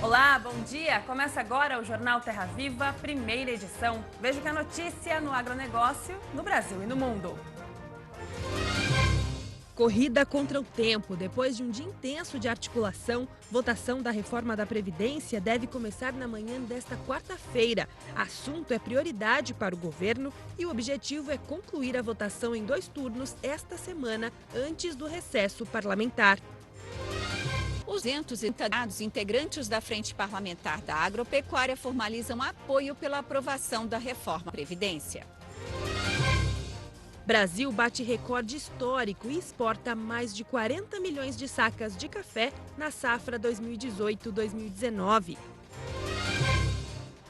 Olá, bom dia! Começa agora o Jornal Terra Viva, primeira edição. Veja o que é notícia no agronegócio, no Brasil e no mundo. Corrida contra o tempo. Depois de um dia intenso de articulação, votação da reforma da Previdência deve começar na manhã desta quarta-feira. Assunto é prioridade para o governo e o objetivo é concluir a votação em 2 turnos esta semana, antes do recesso parlamentar. Os 200 integrantes da Frente Parlamentar da Agropecuária formalizam apoio pela aprovação da reforma da Previdência. Brasil bate recorde histórico e exporta mais de 40 milhões de sacas de café na safra 2018-2019.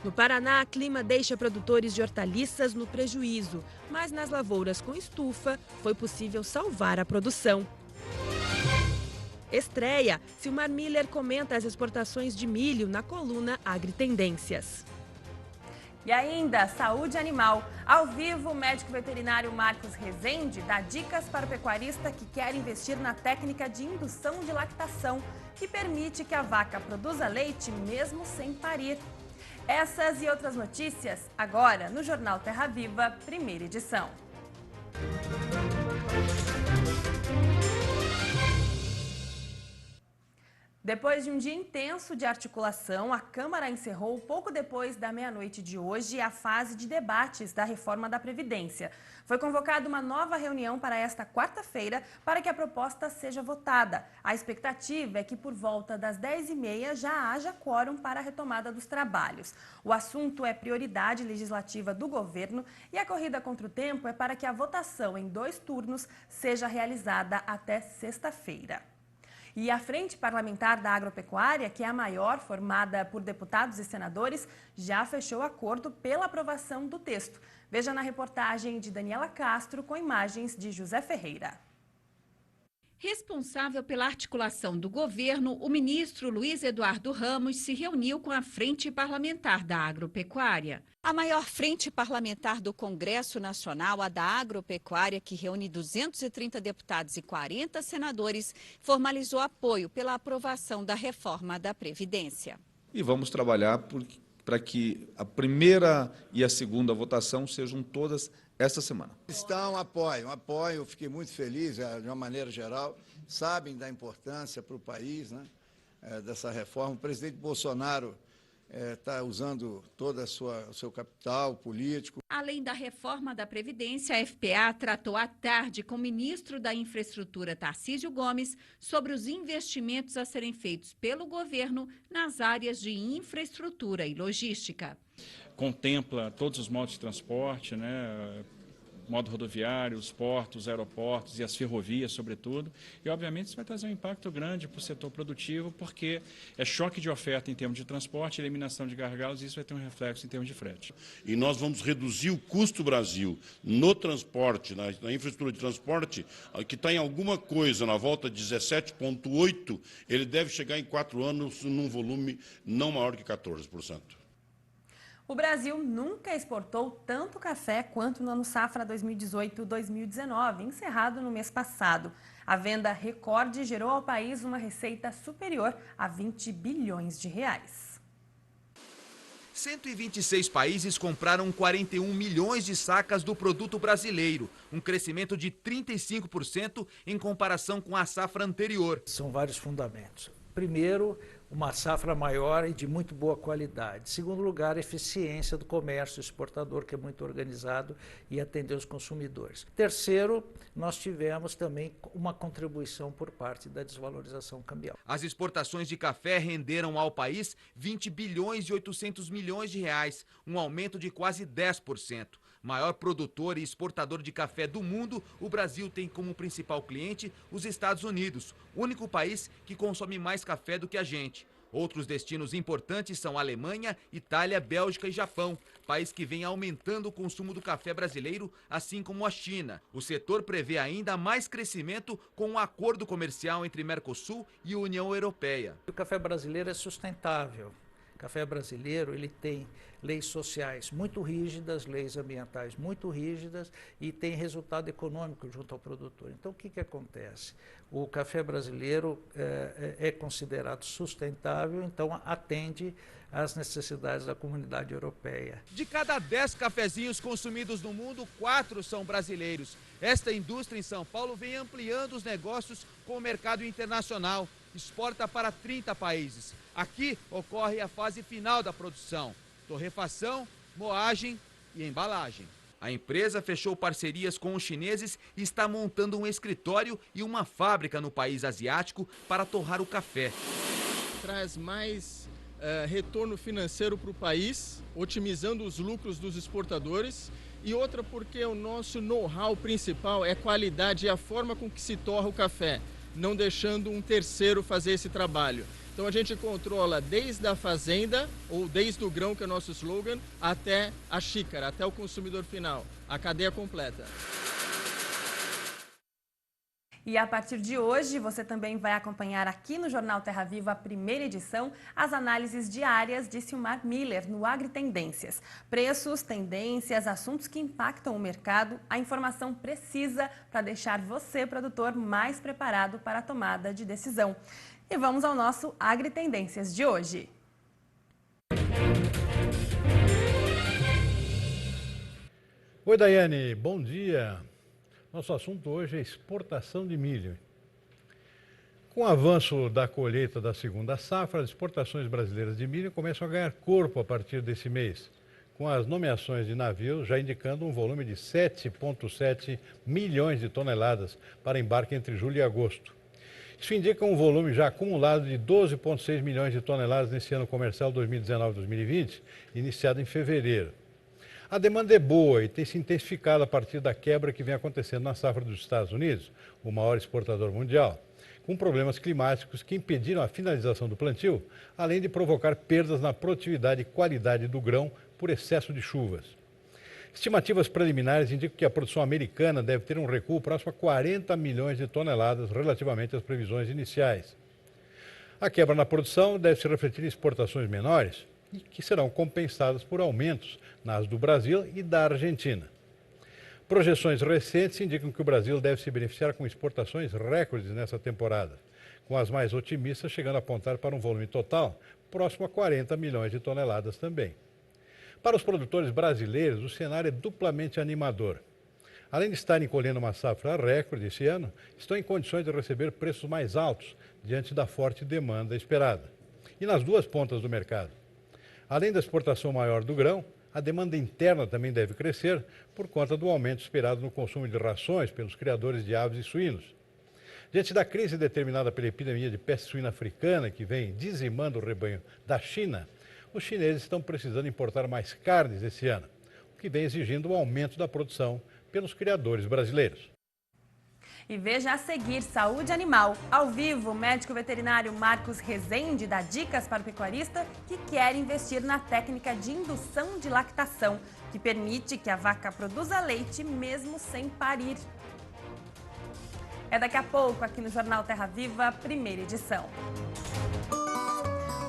No Paraná, clima deixa produtores de hortaliças no prejuízo, mas nas lavouras com estufa foi possível salvar a produção. Estreia, Silmar Miller comenta as exportações de milho na coluna Agritendências. E ainda, saúde animal. Ao vivo, o médico veterinário Marcos Rezende dá dicas para o pecuarista que quer investir na técnica de indução de lactação, que permite que a vaca produza leite mesmo sem parir. Essas e outras notícias agora no Jornal Terra Viva, primeira edição. Depois de um dia intenso de articulação, a Câmara encerrou pouco depois da meia-noite de hoje a fase de debates da reforma da Previdência. Foi convocada uma nova reunião para esta quarta-feira para que a proposta seja votada. A expectativa é que por volta das 10h30 já haja quórum para a retomada dos trabalhos. O assunto é prioridade legislativa do governo e a corrida contra o tempo é para que a votação em 2 turnos seja realizada até sexta-feira. E a Frente Parlamentar da Agropecuária, que é a maior, formada por deputados e senadores, já fechou acordo pela aprovação do texto. Veja na reportagem de Daniela Castro com imagens de José Ferreira. Responsável pela articulação do governo, o ministro Luiz Eduardo Ramos se reuniu com a Frente Parlamentar da Agropecuária. A maior frente parlamentar do Congresso Nacional, a da Agropecuária, que reúne 230 deputados e 40 senadores, formalizou apoio pela aprovação da reforma da Previdência. E vamos trabalhar para que a primeira e a segunda votação sejam todas esta semana. Está um apoio, eu fiquei muito feliz, de uma maneira geral, sabem da importância para o país, né, dessa reforma. O presidente Bolsonaro está usando todo o seu capital político. Além da reforma da Previdência, a FPA tratou à tarde com o ministro da Infraestrutura, Tarcísio Gomes, sobre os investimentos a serem feitos pelo governo nas áreas de infraestrutura e logística. Contempla todos os modos de transporte, né? Modo rodoviário, os portos, os aeroportos e as ferrovias, sobretudo. E, obviamente, isso vai trazer um impacto grande para o setor produtivo, porque é choque de oferta em termos de transporte, eliminação de gargalos, e isso vai ter um reflexo em termos de frete. E nós vamos reduzir o custo Brasil no transporte, na infraestrutura de transporte, que está em alguma coisa na volta de 17,8%, ele deve chegar em 4 anos num volume não maior que 14%. O Brasil nunca exportou tanto café quanto no ano safra 2018-2019, encerrado no mês passado. A venda recorde gerou ao país uma receita superior a 20 bilhões de reais. 126 países compraram 41 milhões de sacas do produto brasileiro, um crescimento de 35% em comparação com a safra anterior. São vários fundamentos. Primeiro, uma safra maior e de muito boa qualidade. Segundo lugar, a eficiência do comércio exportador, que é muito organizado e atender os consumidores. Terceiro, nós tivemos também uma contribuição por parte da desvalorização cambial. As exportações de café renderam ao país 20 bilhões e 800 milhões de reais, um aumento de quase 10%. Maior produtor e exportador de café do mundo, o Brasil tem como principal cliente os Estados Unidos, único país que consome mais café do que a gente. Outros destinos importantes são Alemanha, Itália, Bélgica e Japão, país que vem aumentando o consumo do café brasileiro, assim como a China. O setor prevê ainda mais crescimento com um acordo comercial entre Mercosul e União Europeia. O café brasileiro é sustentável. O café brasileiro, ele tem leis sociais muito rígidas, leis ambientais muito rígidas e tem resultado econômico junto ao produtor. Então, o que acontece? O café brasileiro é considerado sustentável, então atende às necessidades da comunidade europeia. De cada 10 cafezinhos consumidos no mundo, 4 são brasileiros. Esta indústria em São Paulo vem ampliando os negócios com o mercado internacional. Exporta para 30 países. Aqui ocorre a fase final da produção: torrefação, moagem e embalagem. A empresa fechou parcerias com os chineses e está montando um escritório e uma fábrica no país asiático para torrar o café. Traz mais retorno financeiro para o país, otimizando os lucros dos exportadores. E outra porque o nosso know-how principal é a qualidade e a forma com que se torra o café, não deixando um terceiro fazer esse trabalho. Então a gente controla desde a fazenda, ou desde o grão, que é o nosso slogan, até a xícara, até o consumidor final, a cadeia completa. E a partir de hoje, você também vai acompanhar aqui no Jornal Terra Viva, a primeira edição, as análises diárias de Silmar Miller no AgriTendências. Preços, tendências, assuntos que impactam o mercado, a informação precisa para deixar você, produtor, mais preparado para a tomada de decisão. E vamos ao nosso AgriTendências de hoje. Oi, Daiane, bom dia. Nosso assunto hoje é exportação de milho. Com o avanço da colheita da segunda safra, as exportações brasileiras de milho começam a ganhar corpo a partir desse mês, com as nomeações de navios já indicando um volume de 7,7 milhões de toneladas para embarque entre julho e agosto. Isso indica um volume já acumulado de 12,6 milhões de toneladas nesse ano comercial 2019-2020, iniciado em fevereiro. A demanda é boa e tem se intensificado a partir da quebra que vem acontecendo na safra dos Estados Unidos, o maior exportador mundial, com problemas climáticos que impediram a finalização do plantio, além de provocar perdas na produtividade e qualidade do grão por excesso de chuvas. Estimativas preliminares indicam que a produção americana deve ter um recuo próximo a 40 milhões de toneladas relativamente às previsões iniciais. A quebra na produção deve se refletir em exportações menores, e que serão compensadas por aumentos nas do Brasil e da Argentina. Projeções recentes indicam que o Brasil deve se beneficiar com exportações recordes nessa temporada, com as mais otimistas chegando a apontar para um volume total próximo a 40 milhões de toneladas também. Para os produtores brasileiros, o cenário é duplamente animador. Além de estarem colhendo uma safra recorde esse ano, estão em condições de receber preços mais altos diante da forte demanda esperada. E nas duas pontas do mercado. Além da exportação maior do grão, a demanda interna também deve crescer por conta do aumento esperado no consumo de rações pelos criadores de aves e suínos. Diante da crise determinada pela epidemia de peste suína africana, que vem dizimando o rebanho da China, os chineses estão precisando importar mais carnes esse ano, o que vem exigindo o aumento da produção pelos criadores brasileiros. E veja a seguir, Saúde Animal. Ao vivo, o médico veterinário Marcos Rezende dá dicas para o pecuarista que quer investir na técnica de indução de lactação, que permite que a vaca produza leite mesmo sem parir. É daqui a pouco, aqui no Jornal Terra Viva, primeira edição.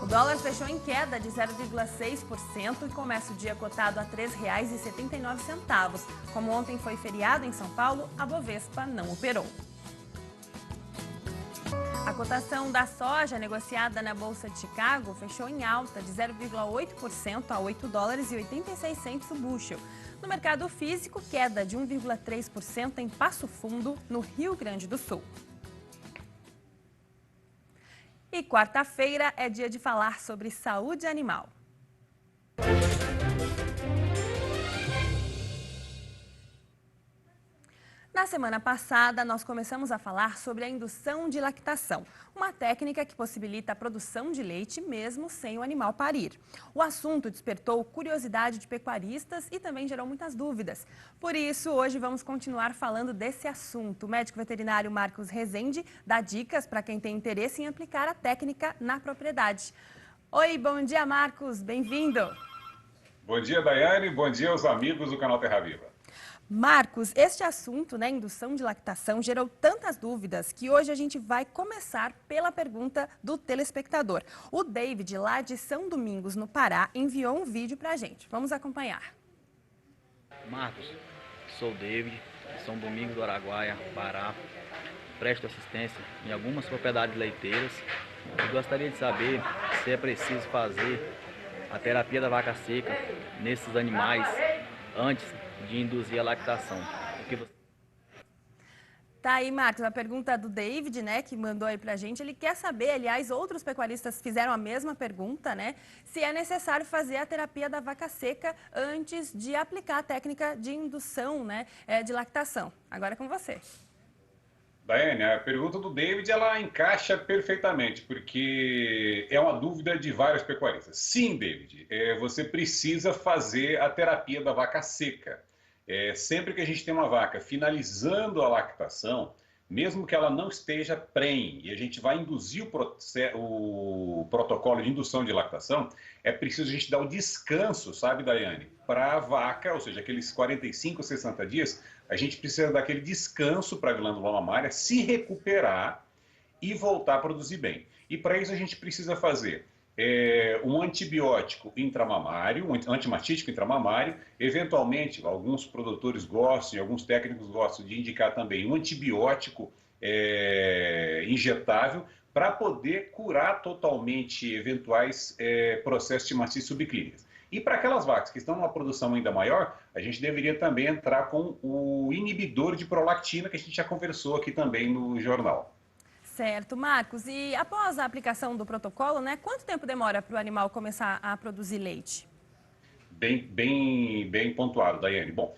O dólar fechou em queda de 0,6% e começa o dia cotado a R$ 3,79. Como ontem foi feriado em São Paulo, a Bovespa não operou. A cotação da soja negociada na Bolsa de Chicago fechou em alta de 0,8% a $8,86 o bushel. No mercado físico, queda de 1,3% em Passo Fundo, no Rio Grande do Sul. E quarta-feira é dia de falar sobre saúde animal. Na semana passada, nós começamos a falar sobre a indução de lactação, uma técnica que possibilita a produção de leite mesmo sem o animal parir. O assunto despertou curiosidade de pecuaristas e também gerou muitas dúvidas. Por isso, hoje vamos continuar falando desse assunto. O médico veterinário Marcos Rezende dá dicas para quem tem interesse em aplicar a técnica na propriedade. Oi, bom dia, Marcos, bem-vindo. Bom dia, Daiane, bom dia aos amigos do canal Terra Viva. Marcos, este assunto, né, indução de lactação, gerou tantas dúvidas que hoje a gente vai começar pela pergunta do telespectador. O David, lá de São Domingos, no Pará, enviou um vídeo para a gente. Vamos acompanhar. Marcos, sou o David, de São Domingos do Araguaia, Pará. Presto assistência em algumas propriedades leiteiras. Eu gostaria de saber se é preciso fazer a terapia da vaca seca nesses animais antes de induzir a lactação. Tá aí, Marcos, a pergunta do David, né, que mandou aí pra gente. Ele quer saber, aliás, outros pecuaristas fizeram a mesma pergunta, né, se é necessário fazer a terapia da vaca seca antes de aplicar a técnica de indução, né, de lactação. Agora é com você. Daiane, a pergunta do David, ela encaixa perfeitamente, porque é uma dúvida de vários pecuaristas. Sim, David, você precisa fazer a terapia da vaca seca. Sempre que a gente tem uma vaca finalizando a lactação, mesmo que ela não esteja prenhe, e a gente vai induzir o protocolo de indução de lactação, é preciso a gente dar o descanso, sabe, Daiane, para a vaca, ou seja, aqueles 45, 60 dias, a gente precisa daquele descanso para a glândula mamária se recuperar e voltar a produzir bem. E para isso a gente precisa fazer um antibiótico intramamário, um antimastítico intramamário, eventualmente, alguns produtores gostam e alguns técnicos gostam de indicar também um antibiótico injetável para poder curar totalmente eventuais processos de mastite subclínicas. E para aquelas vacas que estão numa produção ainda maior, a gente deveria também entrar com o inibidor de prolactina, que a gente já conversou aqui também no jornal. Certo, Marcos. E após a aplicação do protocolo, né, quanto tempo demora para o animal começar a produzir leite? Bem pontuado, Daiane. Bom,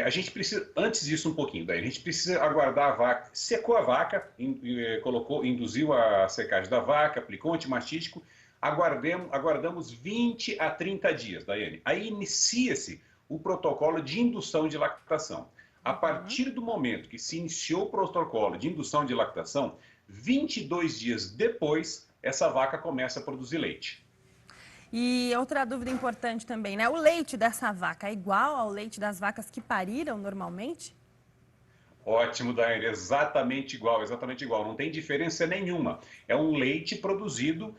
a gente precisa, antes disso um pouquinho, Daiane, a gente precisa aguardar a vaca, secou a vaca, induziu a secagem da vaca, aplicou o antimastítico, aguardamos 20 a 30 dias, Daiane. Aí inicia-se o protocolo de indução de lactação. A partir do momento que se iniciou o protocolo de indução de lactação, 22 dias depois, essa vaca começa a produzir leite. E outra dúvida importante também, né? O leite dessa vaca é igual ao leite das vacas que pariram normalmente? Ótimo, Daiane, exatamente igual, não tem diferença nenhuma. É um leite produzido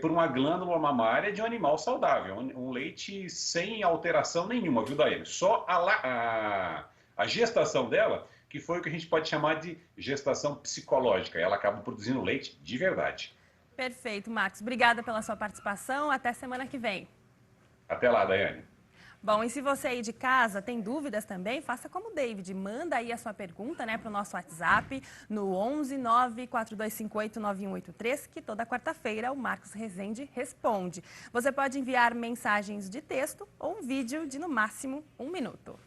por uma glândula mamária de um animal saudável, um leite sem alteração nenhuma, viu, Daiane? Só a gestação dela, que foi o que a gente pode chamar de gestação psicológica, ela acaba produzindo leite de verdade. Perfeito, Marcos. Obrigada pela sua participação, até semana que vem. Até lá, Daiane. Bom, e se você aí de casa tem dúvidas também, faça como o David, manda aí a sua pergunta, né, para o nosso WhatsApp no 11 94258 9183, que toda quarta-feira o Marcos Rezende responde. Você pode enviar mensagens de texto ou um vídeo de no máximo 1 minuto.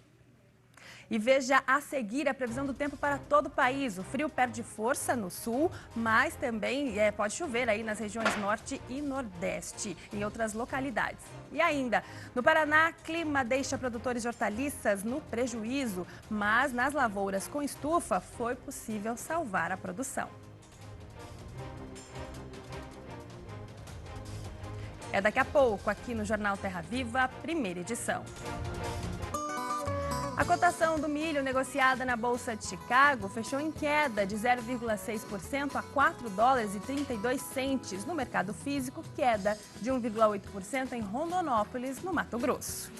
E veja a seguir a previsão do tempo para todo o país. O frio perde força no sul, mas também pode chover aí nas regiões norte e nordeste, em outras localidades. E ainda, no Paraná, clima deixa produtores de hortaliças no prejuízo, mas nas lavouras com estufa foi possível salvar a produção. É daqui a pouco, aqui no Jornal Terra Viva, primeira edição. A cotação do milho negociada na Bolsa de Chicago fechou em queda de 0,6% a 4 dólares e 32 centes. No mercado físico, queda de 1,8% em Rondonópolis, no Mato Grosso.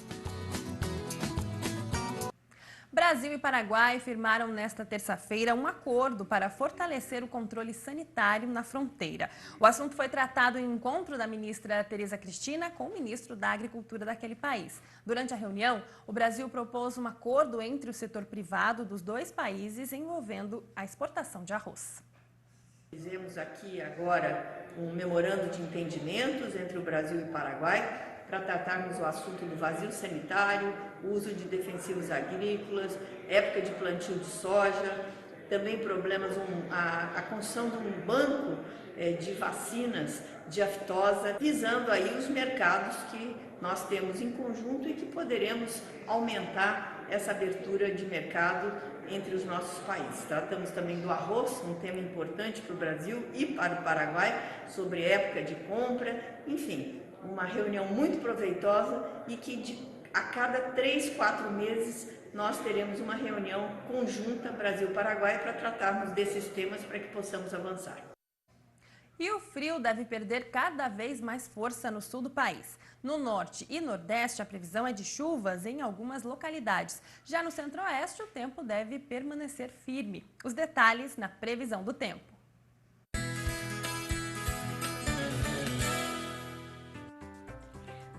Brasil e Paraguai firmaram nesta terça-feira um acordo para fortalecer o controle sanitário na fronteira. O assunto foi tratado em um encontro da ministra Tereza Cristina com o ministro da Agricultura daquele país. Durante a reunião, o Brasil propôs um acordo entre o setor privado dos dois países envolvendo a exportação de arroz. Fizemos aqui agora um memorando de entendimentos entre o Brasil e o Paraguai para tratarmos o assunto do vazio sanitário, uso de defensivos agrícolas, época de plantio de soja, também problemas, a construção de um banco de vacinas de aftosa, visando aí os mercados que nós temos em conjunto e que poderemos aumentar essa abertura de mercado entre os nossos países. Tratamos também do arroz, um tema importante para o Brasil e para o Paraguai, sobre época de compra, enfim, uma reunião muito proveitosa e que A cada 3, 4 meses, nós teremos uma reunião conjunta Brasil-Paraguai para tratarmos desses temas para que possamos avançar. E o frio deve perder cada vez mais força no sul do país. No norte e nordeste, a previsão é de chuvas em algumas localidades. Já no centro-oeste, o tempo deve permanecer firme. Os detalhes na previsão do tempo.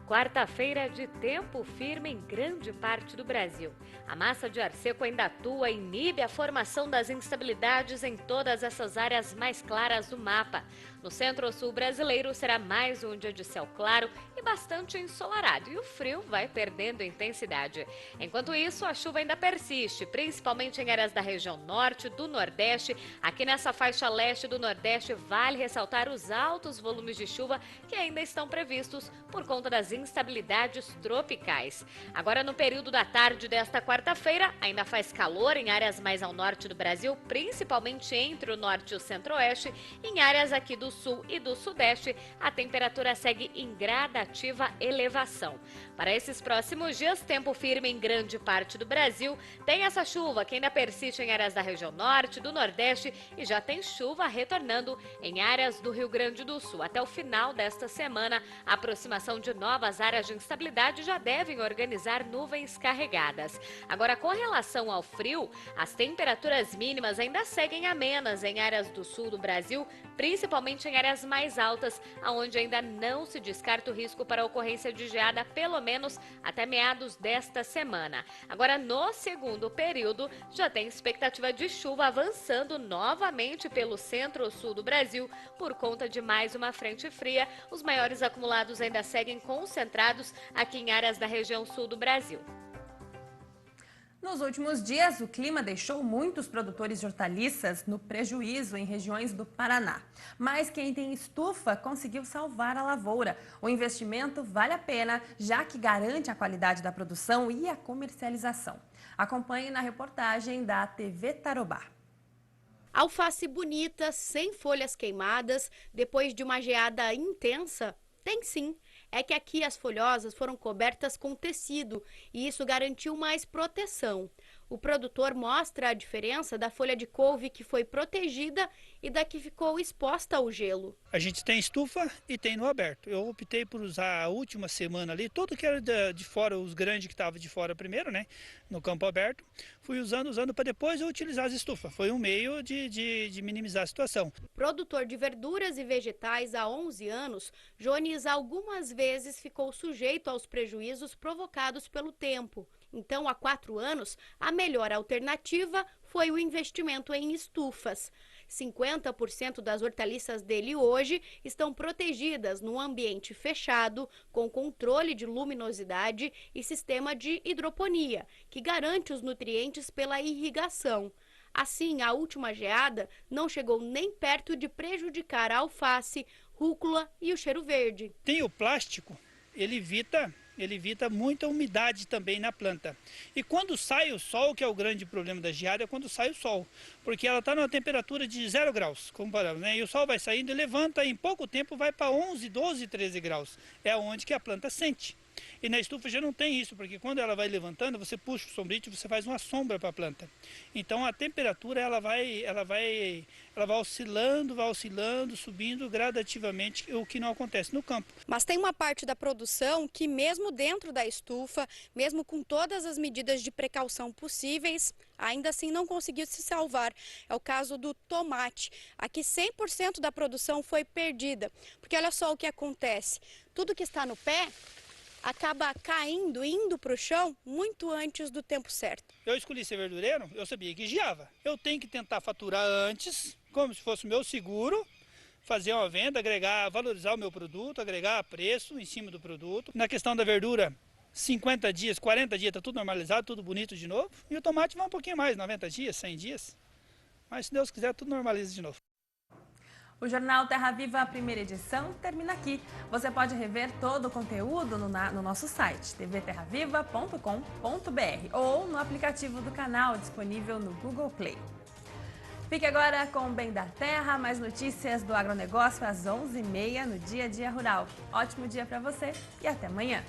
Quarta-feira de tempo firme em grande parte do Brasil. A massa de ar seco ainda atua e inibe a formação das instabilidades em todas essas áreas mais claras do mapa. No centro-sul brasileiro será mais um dia de céu claro e bastante ensolarado, e o frio vai perdendo intensidade. Enquanto isso, a chuva ainda persiste, principalmente em áreas da região norte, do nordeste. Aqui nessa faixa leste do nordeste, vale ressaltar os altos volumes de chuva que ainda estão previstos por conta das instabilidades tropicais. Agora, no período da tarde desta quarta-feira, ainda faz calor em áreas mais ao norte do Brasil, principalmente entre o norte e o centro-oeste. Em áreas aqui do sul e do sudeste, a temperatura segue em gradativa elevação. Para esses próximos dias, tempo firme em grande parte do Brasil. Tem essa chuva que ainda persiste em áreas da região norte, do nordeste, e já tem chuva retornando em áreas do Rio Grande do Sul. Até o final desta semana, a aproximação de novas áreas de instabilidade já devem organizar nuvens carregadas. Agora, com relação ao frio, as temperaturas mínimas ainda seguem amenas em áreas do sul do Brasil, principalmente em áreas mais altas, onde ainda não se descarta o risco para a ocorrência de geada, pelo menos até meados desta semana. Agora, no segundo período, já tem expectativa de chuva avançando novamente pelo centro-sul do Brasil por conta de mais uma frente fria. Os maiores acumulados ainda seguem concentrados aqui em áreas da região sul do Brasil. Nos últimos dias, o clima deixou muitos produtores de hortaliças no prejuízo em regiões do Paraná. Mas quem tem estufa conseguiu salvar a lavoura. O investimento vale a pena, já que garante a qualidade da produção e a comercialização. Acompanhe na reportagem da TV Tarobá. Alface bonita, sem folhas queimadas, depois de uma geada intensa? Tem sim. É que aqui as folhosas foram cobertas com tecido e isso garantiu mais proteção. O produtor mostra a diferença da folha de couve que foi protegida e da que ficou exposta ao gelo. A gente tem estufa e tem no aberto. Eu optei por usar a última semana ali, tudo que era de fora, os grandes que estavam de fora primeiro, né, no campo aberto. Fui usando para depois eu utilizar as estufas. Foi um meio de minimizar a situação. Produtor de verduras e vegetais há 11 anos, Jones algumas vezes ficou sujeito aos prejuízos provocados pelo tempo. Então, há 4 anos, a melhor alternativa foi o investimento em estufas. 50% das hortaliças dele hoje estão protegidas num ambiente fechado, com controle de luminosidade e sistema de hidroponia, que garante os nutrientes pela irrigação. Assim, a última geada não chegou nem perto de prejudicar a alface, rúcula e o cheiro verde. Tem o plástico, ele evita muita umidade também na planta. E quando sai o sol, que é o grande problema da geada, é quando sai o sol. Porque ela está numa temperatura de 0 graus, comparado, né? E o sol vai saindo e levanta, e em pouco tempo vai para 11, 12, 13 graus. É onde que a planta sente. E na estufa já não tem isso, porque quando ela vai levantando, você puxa o sombrite e você faz uma sombra para a planta. Então a temperatura ela vai oscilando, subindo gradativamente, o que não acontece no campo. Mas tem uma parte da produção que mesmo dentro da estufa, mesmo com todas as medidas de precaução possíveis, ainda assim não conseguiu se salvar. É o caso do tomate. Aqui 100% da produção foi perdida, porque olha só o que acontece. Tudo que está no pé acaba caindo, indo para o chão muito antes do tempo certo. Eu escolhi ser verdureiro, eu sabia que geava. Eu tenho que tentar faturar antes, como se fosse o meu seguro, fazer uma venda, agregar, valorizar o meu produto, agregar preço em cima do produto. Na questão da verdura, 50 dias, 40 dias, está tudo normalizado, tudo bonito de novo. E o tomate vai um pouquinho mais, 90 dias, 100 dias. Mas se Deus quiser, tudo normaliza de novo. O Jornal Terra Viva, primeira edição, termina aqui. Você pode rever todo o conteúdo no nosso site, tvterraviva.com.br ou no aplicativo do canal disponível no Google Play. Fique agora com o Bem da Terra, mais notícias do agronegócio às 11h30 no Dia a Dia Rural. Ótimo dia para você e até amanhã.